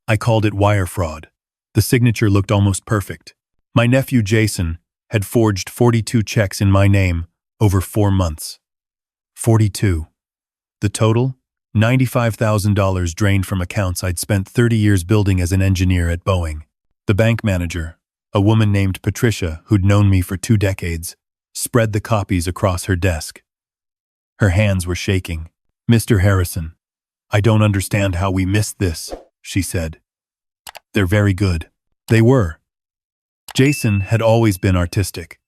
I called it wire fraud. The signature looked almost perfect. My nephew Jason had forged 42 checks in my name over 4 months. 42. The total? $95,000 drained from accounts I'd spent 30 years building as an engineer at Boeing. The bank manager, a woman named Patricia who'd known me for 2 decades, spread the copies across her desk. Her hands were shaking. "Mr. Harrison, I don't understand how we missed this," she said. "They're very good." They were. Jason had always been artistic.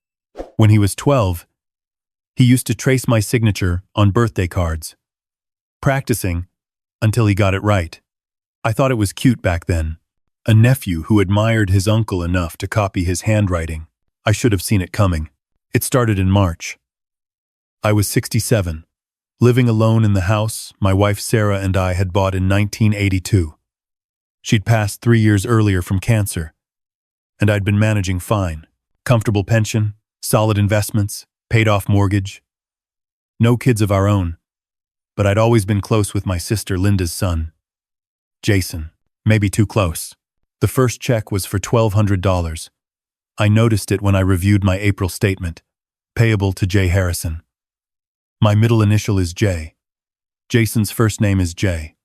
When he was 12, he used to trace my signature on birthday cards, practicing until he got it right. I thought it was cute back then. A nephew who admired his uncle enough to copy his handwriting. I should have seen it coming. It started in March. I was 67, living alone in the house my wife Sarah and I had bought in 1982. She'd passed 3 years earlier from cancer, and I'd been managing fine. Comfortable pension, solid investments, paid-off mortgage. No kids of our own, but I'd always been close with my sister Linda's son, Jason. Maybe too close. The first check was for $1,200. I noticed it when I reviewed my April statement, payable to J. Harrison. My middle initial is J. Jason's first name is J.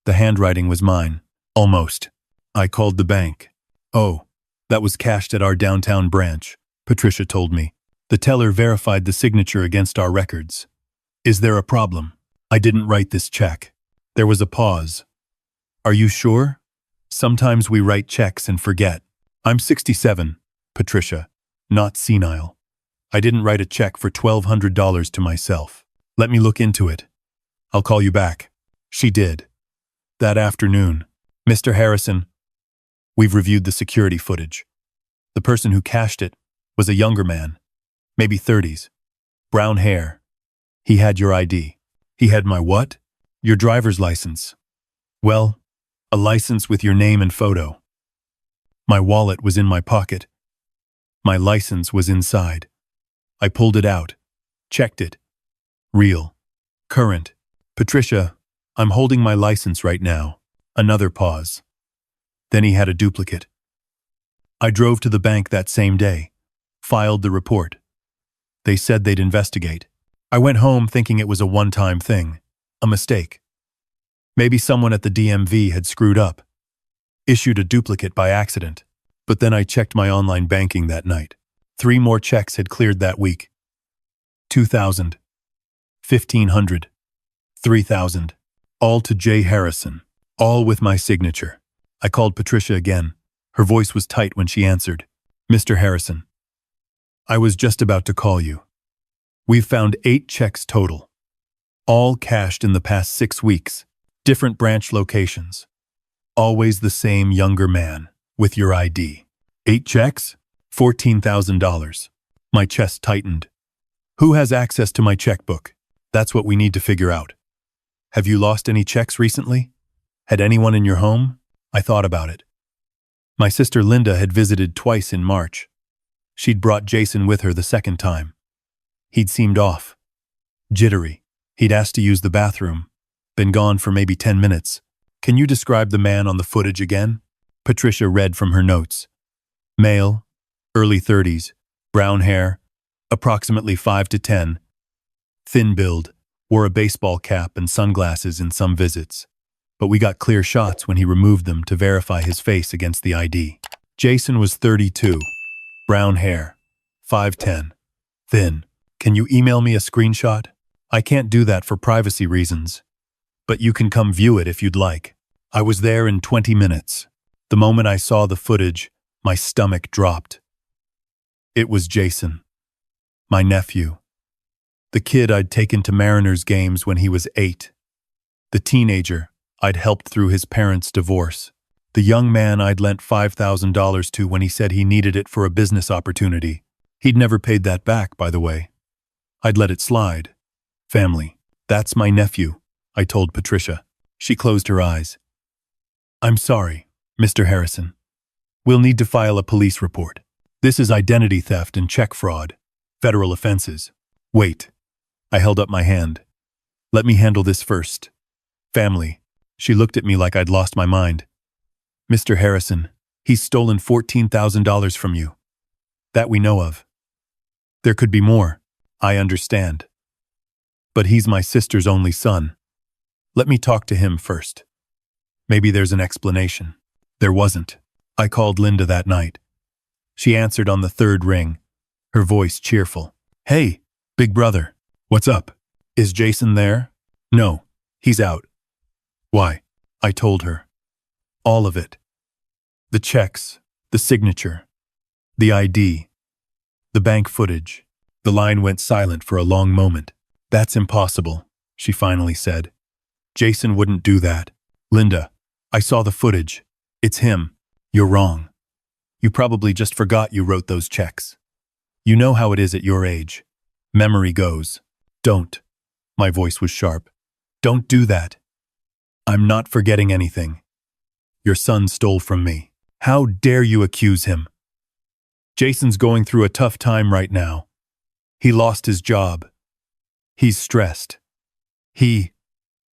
The handwriting was mine. Almost. I called the bank. "Oh, that was cashed at our downtown branch," Patricia told me. The teller verified the signature against our records. "Is there a problem? I didn't write this check." There was a pause. "Are you sure? Sometimes we write checks and forget." "I'm 67, Patricia, not senile. I didn't write a check for $1,200 to myself. Let me look into it. I'll call you back." She did. That afternoon, "Mr. Harrison, we've reviewed the security footage. The person who cashed it was a younger man, maybe 30s, brown hair. He had your ID." "He had my what?" "Your driver's license." "Well, a license with your name and photo." My wallet was in my pocket. My license was inside. I pulled it out, checked it. Real. Current. "Patricia, I'm holding my license right now." Another pause. Then he had a duplicate. I drove to the bank that same day, filed the report. They said they'd investigate. I went home thinking it was a one-time thing, a mistake. Maybe someone at the DMV had screwed up, issued a duplicate by accident. But then I checked my online banking that night. 3 more checks had cleared that week. 2,000, 1,500, 3,000, all to J. Harrison, all with my signature. I called Patricia again. Her voice was tight when she answered. "Mr. Harrison, I was just about to call you. We've found 8 checks total, all cashed in the past 6 weeks, different branch locations. Always the same younger man, with your ID. 8 checks? $14,000. My chest tightened. Who has access to my checkbook? That's what we need to figure out. Have you lost any checks recently? Had anyone in your home? I thought about it. My sister Linda had visited twice in March. She'd brought Jason with her the second time. He'd seemed off. Jittery. He'd asked to use the bathroom. Been gone for maybe 10 minutes. Can you describe the man on the footage again? Patricia read from her notes. Male, early 30s, brown hair, approximately 5 to 10, thin build, wore a baseball cap and sunglasses in some visits. But we got clear shots when he removed them to verify his face against the ID. Jason was 32, brown hair, 5'10", thin. Can you email me a screenshot? I can't do that for privacy reasons, but you can come view it if you'd like. I was there in 20 minutes. The moment I saw the footage, my stomach dropped. It was Jason, my nephew. The kid I'd taken to Mariners games when he was 8. The teenager I'd helped through his parents' divorce. The young man I'd lent $5,000 to when he said he needed it for a business opportunity. He'd never paid that back, by the way. I'd let it slide. Family. That's my nephew, I told Patricia. She closed her eyes. I'm sorry, Mr. Harrison. We'll need to file a police report. This is identity theft and check fraud. Federal offenses. Wait. I held up my hand. Let me handle this first. Family. She looked at me like I'd lost my mind. Mr. Harrison, he's stolen $14,000 from you. That we know of. There could be more, I understand. But he's my sister's only son. Let me talk to him first. Maybe there's an explanation. There wasn't. I called Linda that night. She answered on the third ring, her voice cheerful. Hey, big brother, what's up? Is Jason there? No, he's out. Why? I told her. All of it. The checks, the signature, the ID, the bank footage. The line went silent for a long moment. That's impossible, she finally said. Jason wouldn't do that. Linda, I saw the footage. It's him. You're wrong. You probably just forgot you wrote those checks. You know how it is at your age. Memory goes. Don't. My voice was sharp. Don't do that. I'm not forgetting anything. Your son stole from me. How dare you accuse him? Jason's going through a tough time right now. He lost his job. He's stressed. He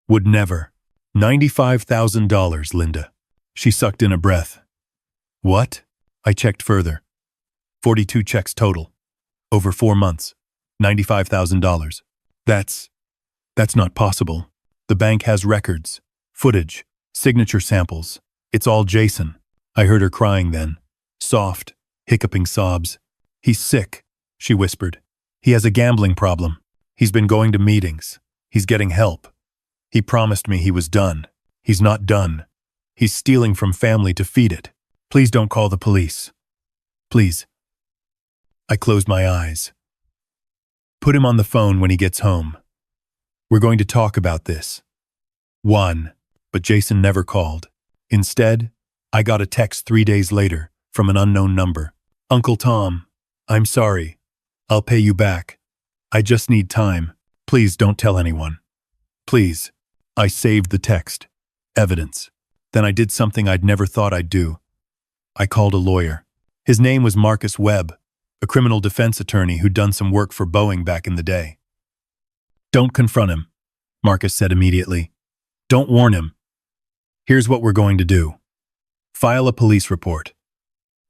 would never. $95,000, Linda. She sucked in a breath. What? I checked further. 42 checks total. Over 4 months. $95,000. That's not possible. The bank has records, footage, signature samples. It's all Jason. I heard her crying then. Soft, hiccuping sobs. He's sick, she whispered. He has a gambling problem. He's been going to meetings. He's getting help. He promised me he was done. He's not done. He's stealing from family to feed it. Please don't call the police. Please. I closed my eyes. Put him on the phone when he gets home. We're going to talk about this. But Jason never called. Instead, I got a text 3 days later from an unknown number. Uncle Tom, I'm sorry. I'll pay you back. I just need time. Please don't tell anyone. Please. I saved the text. Evidence. Then I did something I'd never thought I'd do. I called a lawyer. His name was Marcus Webb, a criminal defense attorney who'd done some work for Boeing back in the day. Don't confront him, Marcus said immediately. Don't warn him. Here's what we're going to do. File a police report.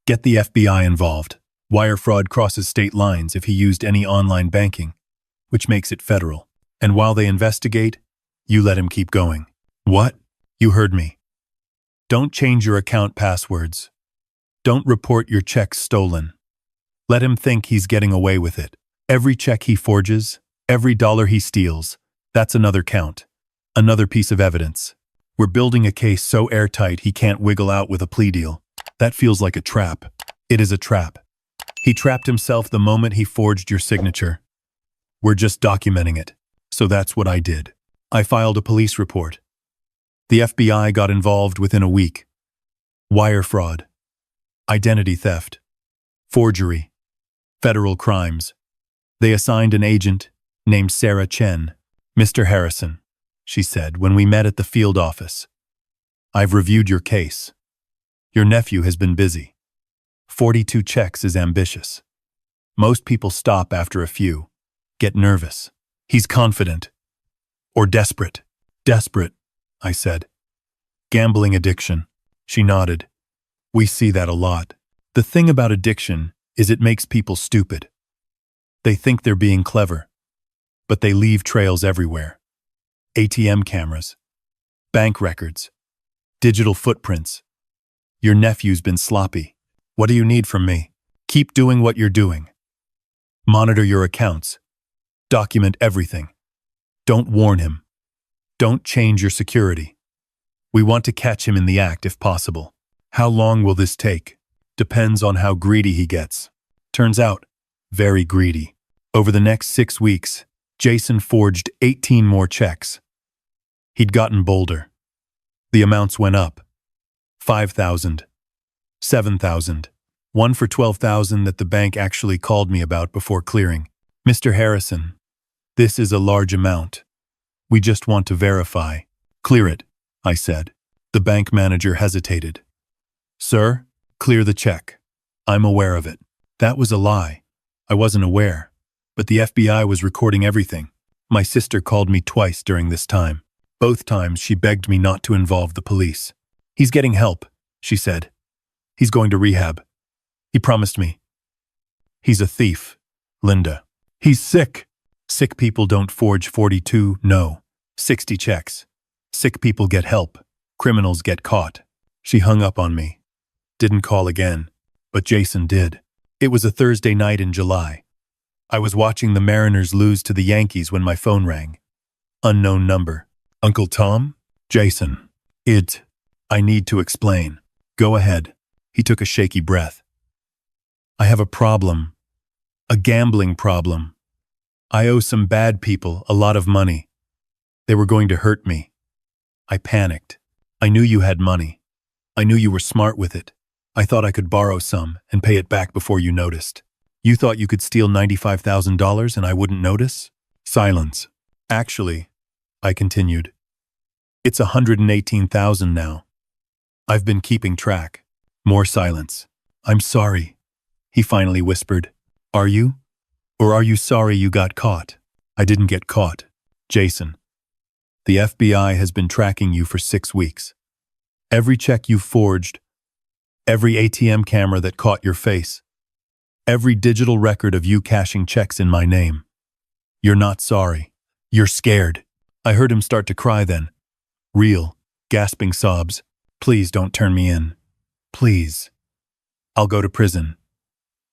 Get the FBI involved. Wire fraud crosses state lines if he used any online banking, which makes it federal. And while they investigate, you let him keep going. What? You heard me. Don't change your account passwords. Don't report your checks stolen. Let him think he's getting away with it. Every check he forges, every dollar he steals, that's another count. Another piece of evidence. We're building a case so airtight he can't wiggle out with a plea deal. That feels like a trap. It is a trap. He trapped himself the moment he forged your signature. We're just documenting it. So that's what I did. I filed a police report. The FBI got involved within a week. Wire fraud. Identity theft. Forgery. Federal crimes. They assigned an agent named Sarah Chen. Mr. Harrison, she said when we met at the field office. I've reviewed your case. Your nephew has been busy. 42 checks is ambitious. Most people stop after a few, get nervous. He's confident. Or desperate. Desperate, I said. Gambling addiction. She nodded. We see that a lot. The thing about addiction is it makes people stupid. They think they're being clever, but they leave trails everywhere. ATM cameras, bank records, digital footprints. Your nephew's been sloppy. What do you need from me? Keep doing what you're doing. Monitor your accounts. Document everything. Don't warn him. Don't change your security. We want to catch him in the act if possible. How long will this take? Depends on how greedy he gets. Turns out, very greedy. Over the next 6 weeks, Jason forged 18 more checks. He'd gotten bolder. The amounts went up. 5,000. 7,000. One for 12,000 that the bank actually called me about before clearing. Mr. Harrison, this is a large amount. We just want to verify. Clear it, I said. The bank manager hesitated. Sir, clear the check. I'm aware of it. That was a lie. I wasn't aware. But the FBI was recording everything. My sister called me twice during this time. Both times she begged me not to involve the police. He's getting help, she said. He's going to rehab. He promised me. He's a thief, Linda. He's sick. Sick people don't forge 42, no, 60 checks. Sick people get help. Criminals get caught. She hung up on me. Didn't call again. But Jason did. It was a Thursday night in July. I was watching the Mariners lose to the Yankees when my phone rang. Unknown number. Uncle Tom? Jason. I need to explain. Go ahead. He took a shaky breath. I have a problem. A gambling problem. I owe some bad people a lot of money. They were going to hurt me. I panicked. I knew you had money. I knew you were smart with it. I thought I could borrow some and pay it back before you noticed. You thought you could steal $95,000 and I wouldn't notice? Silence. Actually, I continued, it's $118,000 now. I've been keeping track. More silence. I'm sorry, he finally whispered. Are you? Or are you sorry you got caught? I didn't get caught, Jason. The FBI has been tracking you for 6 weeks. Every check you forged, every ATM camera that caught your face, every digital record of you cashing checks in my name. You're not sorry. You're scared. I heard him start to cry then. Real, gasping sobs. Please don't turn me in. Please. I'll go to prison.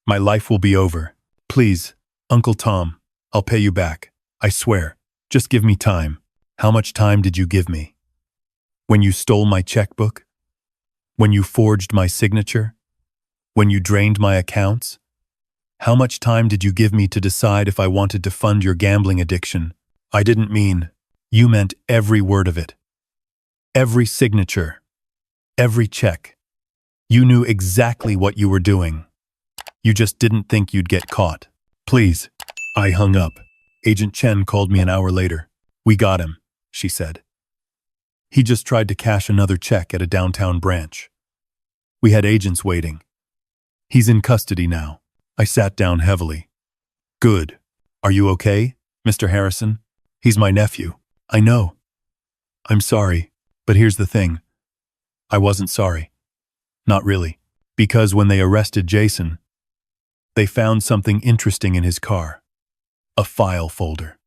My life will be over. Please, Uncle Tom, I'll pay you back. I swear. Just give me time. How much time did you give me? When you stole my checkbook? When you forged my signature? When you drained my accounts? How much time did you give me to decide if I wanted to fund your gambling addiction? I didn't mean. You meant every word of it. Every signature. Every check. You knew exactly what you were doing. You just didn't think you'd get caught. Please. I hung up. Agent Chen called me an hour later. We got him, she said. He just tried to cash another check at a downtown branch. We had agents waiting. He's in custody now. I sat down heavily. Good. Are you okay, Mr. Harrison? He's my nephew. I know. I'm sorry, but here's the thing. I wasn't sorry. Not really. Because when they arrested Jason, they found something interesting in his car. A file folder.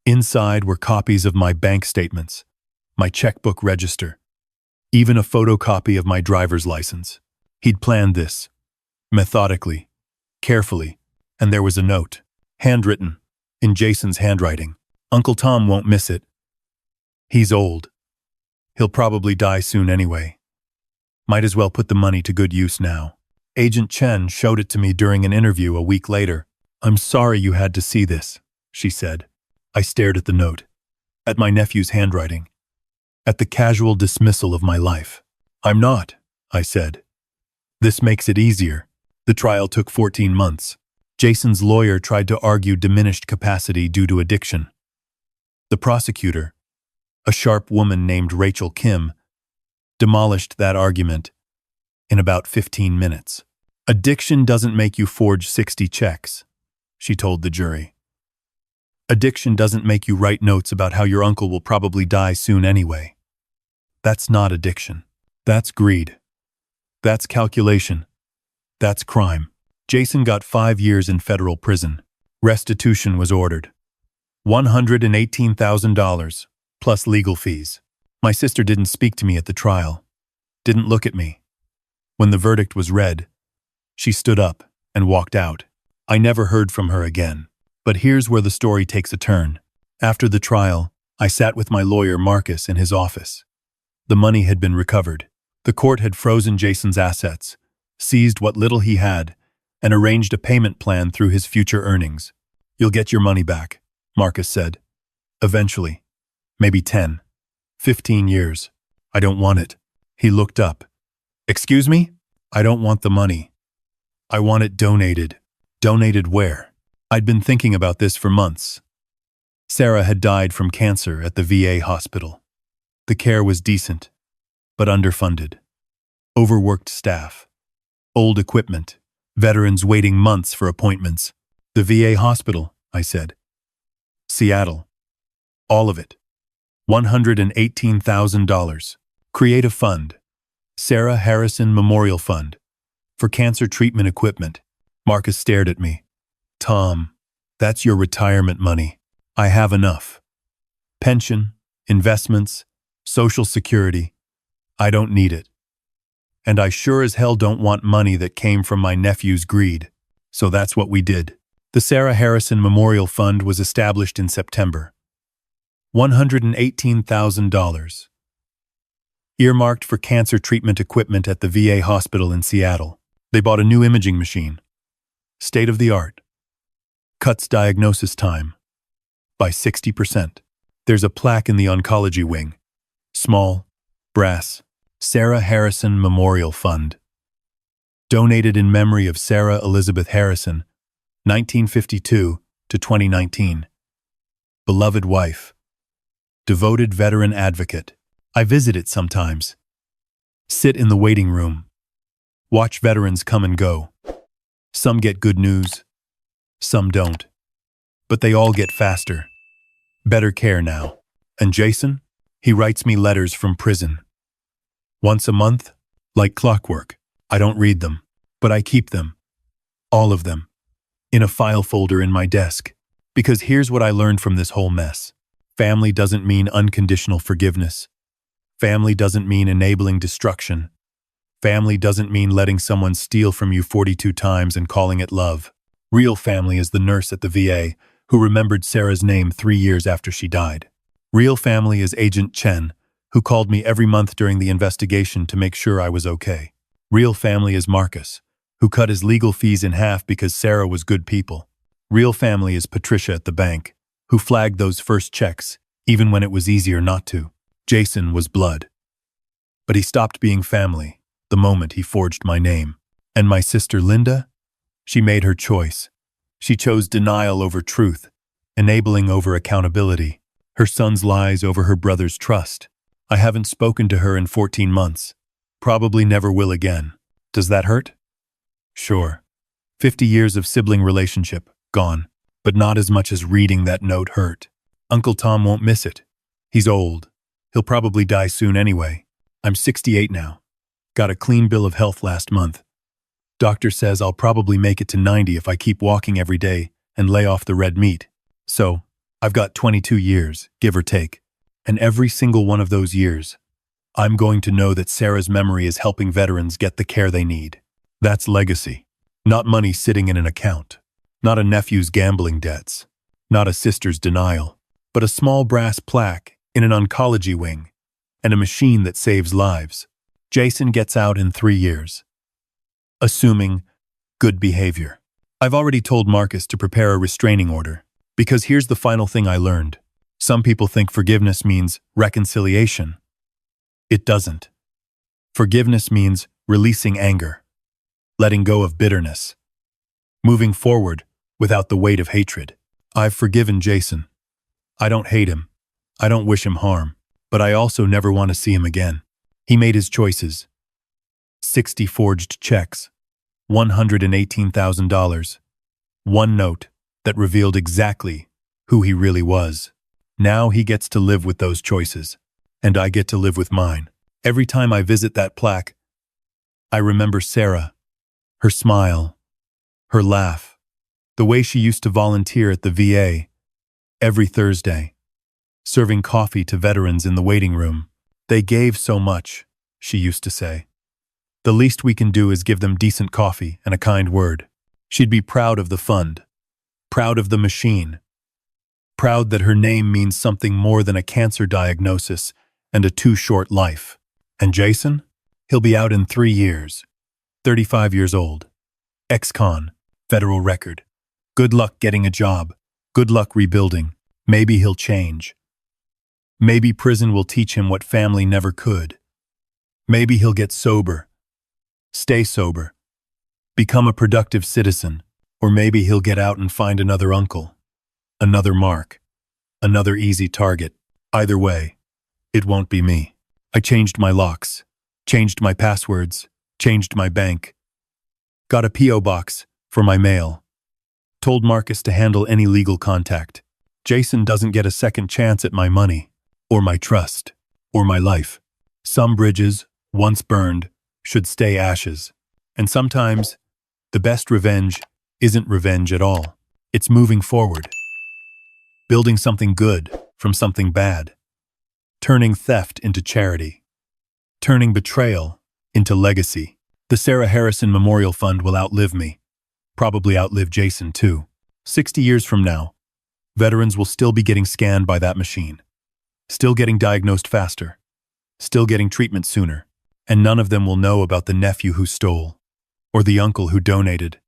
Inside were copies of my bank statements, my checkbook register, even a photocopy of my driver's license. He'd planned this, methodically, carefully, and there was a note, handwritten, in Jason's handwriting. Uncle Tom won't miss it. He's old. He'll probably die soon anyway. Might as well put the money to good use now. Agent Chen showed it to me during an interview a week later. I'm sorry you had to see this, she said. I stared at the note, at my nephew's handwriting, at the casual dismissal of my life. I'm not, I said. This makes it easier. The trial took 14 months. Jason's lawyer tried to argue diminished capacity due to addiction. The prosecutor, a sharp woman named Rachel Kim, demolished that argument in about 15 minutes. Addiction doesn't make you forge 60 checks, she told the jury. Addiction doesn't make you write notes about how your uncle will probably die soon anyway. That's not addiction. That's greed. That's calculation. That's crime. Jason got 5 years in federal prison. Restitution was ordered. $118,000, plus legal fees. My sister didn't speak to me at the trial. Didn't look at me. When the verdict was read, she stood up and walked out. I never heard from her again. But here's where the story takes a turn. After the trial, I sat with my lawyer Marcus in his office. The money had been recovered. The court had frozen Jason's assets, seized what little he had, and arranged a payment plan through his future earnings. You'll get your money back, Marcus said. Eventually. Maybe 10, 15 years. I don't want it. He looked up. Excuse me? I don't want the money. I want it donated. Donated where? I'd been thinking about this for months. Sarah had died from cancer at the VA hospital. The care was decent, but underfunded. Overworked staff. Old equipment. Veterans waiting months for appointments. The VA hospital, I said. Seattle. All of it. $118,000. Create a fund. Sarah Harrison Memorial Fund. For cancer treatment equipment. Marcus stared at me. Tom, that's your retirement money. I have enough. Pension, investments, Social Security. I don't need it. And I sure as hell don't want money that came from my nephew's greed. So that's what we did. The Sarah Harrison Memorial Fund was established in September. $118,000. Earmarked for cancer treatment equipment at the VA hospital in Seattle. They bought a new imaging machine. State of the art. Cuts diagnosis time by 60%. There's a plaque in the oncology wing. Small, brass, Sarah Harrison Memorial Fund. Donated in memory of Sarah Elizabeth Harrison, 1952 to 2019. Beloved wife. Devoted veteran advocate. I visit it sometimes. Sit in the waiting room. Watch veterans come and go. Some get good news. Some don't. But they all get faster. Better care now. And Jason? He writes me letters from prison. Once a month, like clockwork. I don't read them, but I keep them. All of them. In a file folder in my desk. Because here's what I learned from this whole mess. Family doesn't mean unconditional forgiveness. Family doesn't mean enabling destruction. Family doesn't mean letting someone steal from you 42 times and calling it love. Real family is the nurse at the VA who remembered Sarah's name 3 years after she died. Real family is Agent Chen, who called me every month during the investigation to make sure I was okay. Real family is Marcus, who cut his legal fees in half because Sarah was good people. Real family is Patricia at the bank, who flagged those first checks, even when it was easier not to. Jason was blood. But he stopped being family the moment he forged my name. And my sister Linda? She made her choice. She chose denial over truth, enabling over accountability, her son's lies over her brother's trust. I haven't spoken to her in 14 months. Probably never will again. Does that hurt? Sure. 50 years of sibling relationship, gone. But not as much as reading that note hurt. Uncle Tom won't miss it. He's old. He'll probably die soon anyway. I'm 68 now. Got a clean bill of health last month. Doctor says I'll probably make it to 90 if I keep walking every day and lay off the red meat. So, I've got 22 years, give or take. And every single one of those years, I'm going to know that Sarah's memory is helping veterans get the care they need. That's legacy. Not money sitting in an account. Not a nephew's gambling debts. Not a sister's denial. But a small brass plaque in an oncology wing. And a machine that saves lives. Jason gets out in 3 years. Assuming good behavior. I've already told Marcus to prepare a restraining order. Because here's the final thing I learned. Some people think forgiveness means reconciliation. It doesn't. Forgiveness means releasing anger. Letting go of bitterness. Moving forward without the weight of hatred. I've forgiven Jason. I don't hate him. I don't wish him harm. But I also never want to see him again. He made his choices. 60 forged checks. $118,000. One note that revealed exactly who he really was. Now he gets to live with those choices. And I get to live with mine. Every time I visit that plaque, I remember Sarah. Her smile. Her laugh. The way she used to volunteer at the VA. Every Thursday. Serving coffee to veterans in the waiting room. They gave so much, she used to say. The least we can do is give them decent coffee and a kind word. She'd be proud of the fund. Proud of the machine. Proud that her name means something more than a cancer diagnosis and a too short life. And Jason? He'll be out in 3 years. 35 years old. Ex-con. Federal record. Good luck getting a job. Good luck rebuilding. Maybe he'll change. Maybe prison will teach him what family never could. Maybe he'll get sober. Stay sober. Become a productive citizen. Or maybe he'll get out and find another uncle. Another Mark. Another easy target. Either way, it won't be me. I changed my locks. Changed my passwords. Changed my bank. Got a P.O. box for my mail. Told Marcus to handle any legal contact. Jason doesn't get a second chance at my money. Or my trust. Or my life. Some bridges, once burned, should stay ashes. And sometimes, the best revenge isn't revenge at all. It's moving forward, building something good from something bad, turning theft into charity, turning betrayal into legacy. The Sarah Harrison Memorial Fund will outlive me, probably outlive Jason too. 60 years from now, veterans will still be getting scanned by that machine, still getting diagnosed faster, still getting treatment sooner, and none of them will know about the nephew who stole, or the uncle who donated,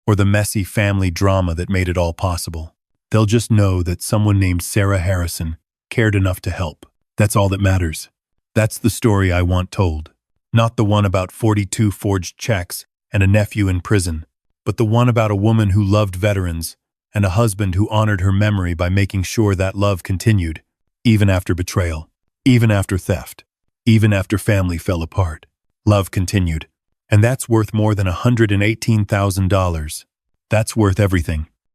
or the messy family drama that made it all possible. They'll just know that someone named Sarah Harrison cared enough to help. That's all that matters. That's the story I want told. Not the one about 42 forged checks and a nephew in prison, but the one about a woman who loved veterans and a husband who honored her memory by making sure that love continued, even after betrayal, even after theft, even after family fell apart. Love continued. And that's worth more than $118,000. That's worth everything.